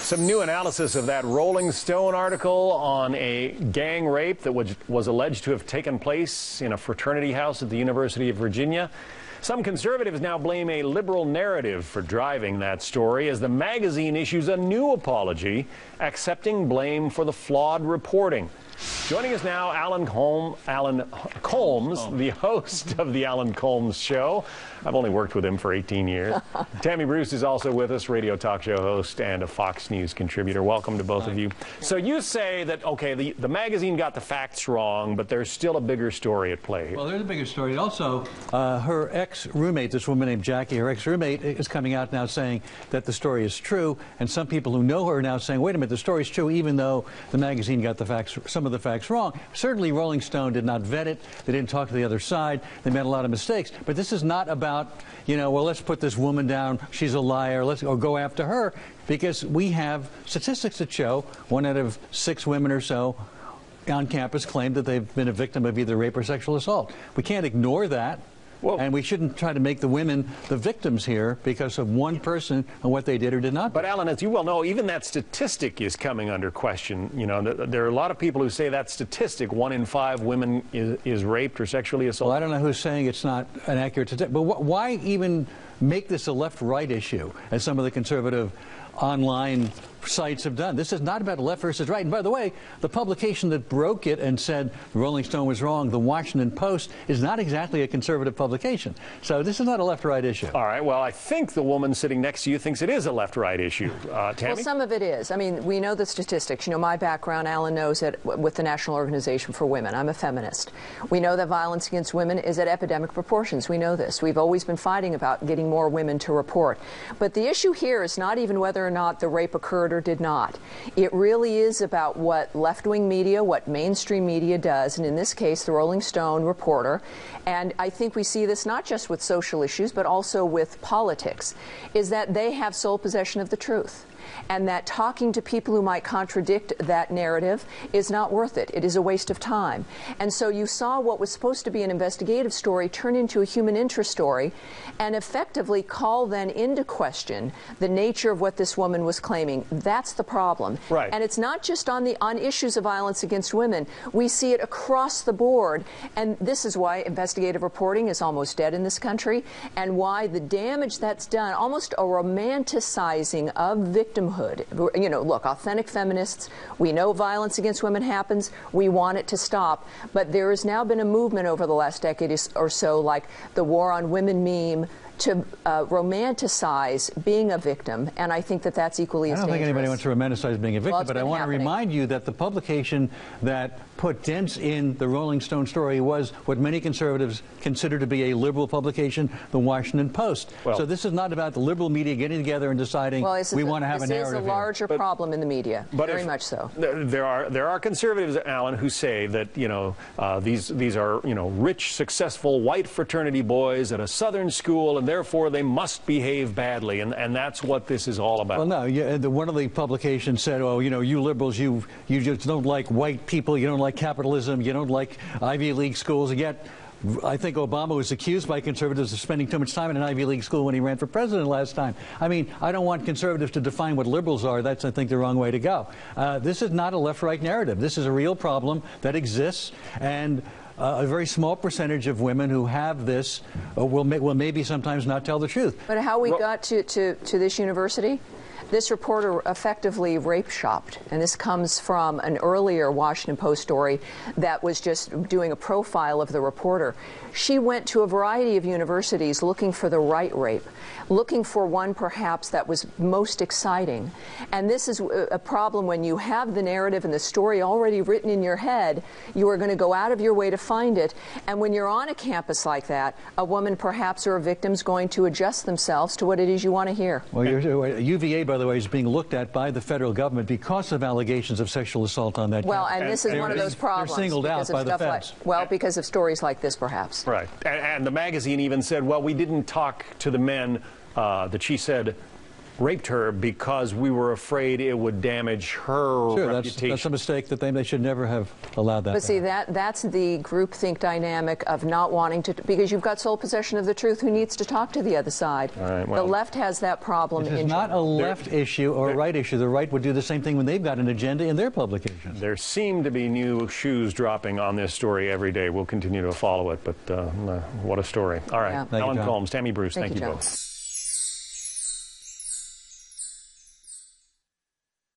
Some new analysis of that Rolling Stone article on a gang rape that was alleged to have taken place in a fraternity house at the University of Virginia. Some conservatives now blame a liberal narrative for driving that story as the magazine issues a new apology, accepting blame for the flawed reporting. Joining us now, Alan Colmes, the host of the Alan Colmes Show. I've only worked with him for 18 years. Tammy Bruce is also with us, radio talk show host and a Fox News contributor. Welcome to both of you. So you say that, okay, the magazine got the facts wrong, but there's still a bigger story at play here. Well, there's a bigger story. Also, her ex-roommate, this woman named Jackie, her ex-roommate is coming out now saying that the story is true, and some people who know her are now saying, wait a minute, the story's true, even though the magazine got the facts, some of the facts wrong. Certainly Rolling Stone did not vet it. They didn't talk to the other side. They made a lot of mistakes. But this is not about, you know, well, let's put this woman down. She's a liar. Let's go after her. Because we have statistics that show 1 out of 6 women or so on campus claim that they've been a victim of either rape or sexual assault. We can't ignore that. Well, and we shouldn't try to make the women the victims here because of one person and what they did or did not do. But Alan, as you well know, even that statistic is coming under question. You know, there are a lot of people who say that statistic, 1 in 5 women is raped or sexually assaulted. Well, I don't know who's saying it's not an accurate statistic, but why even make this a left-right issue, as some of the conservative online sites have done? This is not about left versus right. And by the way, the publication that broke it and said Rolling Stone was wrong, the Washington Post, is not exactly a conservative publication. So this is not a left-right issue. All right. Well, I think the woman sitting next to you thinks it is a left-right issue. Tammy? Well, some of it is. I mean, we know the statistics. You know, my background, Alan knows it, with the National Organization for Women. I'm a feminist. We know that violence against women is at epidemic proportions. We know this. We've always been fighting about getting more women to report. But the issue here is not even whether or not the rape occurred or did not. It really is about what left-wing media, what mainstream media does, and in this case, the Rolling Stone reporter. And I think we see this not just with social issues, but also with politics, is that they have sole possession of the truth. And that talking to people who might contradict that narrative is not worth it. It is a waste of time. And so you saw what was supposed to be an investigative story turn into a human interest story and effectively call then into question the nature of what this woman was claiming. That's the problem. Right. And it's not just on issues of violence against women. We see it across the board. And this is why investigative reporting is almost dead in this country, and why the damage that's done, almost a romanticizing of victimhood. You know, look, authentic feminists, we know violence against women happens. We want it to stop. But there has now been a movement over the last decade or so, like the War on Women meme, to romanticize being a victim, and I think that that's equally as dangerous. I don't think anybody wants to romanticize being a victim, well, but I want to remind you that the publication that put dents in the Rolling Stone story was what many conservatives consider to be a liberal publication, the Washington Post. Well, so this is not about the liberal media getting together and deciding we want to have a narrative. This is a larger problem in the media, very much so. There are conservatives, Alan, who say that, you know, these are, you know, rich, successful white fraternity boys at a Southern school, and therefore they must behave badly, and that's what this is all about. Well, no, one of the publications said, oh, you know, you liberals, you just don't like white people, you don't like capitalism, you don't like Ivy League schools, and yet I think Obama was accused by conservatives of spending too much time in an Ivy League school when he ran for president last time. I mean, I don't want conservatives to define what liberals are. That's, I think, the wrong way to go. This is not a left-right narrative. This is a real problem that exists, and a very small percentage of women who have this will maybe sometimes not tell the truth. But how we got to this university? This reporter effectively rape shopped, and this comes from an earlier Washington Post story that was just doing a profile of the reporter. She went to a variety of universities looking for the right rape, looking for one perhaps that was most exciting. And this is a problem when you have the narrative and the story already written in your head. You are going to go out of your way to find it. And when you're on a campus like that, a woman perhaps or a victim is going to adjust themselves to what it is you want to hear. Well, UVA, by the way, is being looked at by the federal government because of allegations of sexual assault on that well, campus. and this is one of those problems. They're singled out by the feds. Because of stories like this, perhaps. Right. And the magazine even said, well, we didn't talk to the men that she said raped her because we were afraid it would damage her reputation. That's a mistake that they should never have allowed that. But see, that's the groupthink dynamic of not wanting to, because you've got sole possession of the truth. Who needs to talk to the other side? All right, well, the left has that problem. It's not a left issue or a right issue. The right would do the same thing when they've got an agenda in their publications. There seem to be new shoes dropping on this story every day. We'll continue to follow it, but what a story. All right, Yeah. Ellen Colmes, Tammy Bruce, thank you Jon. both.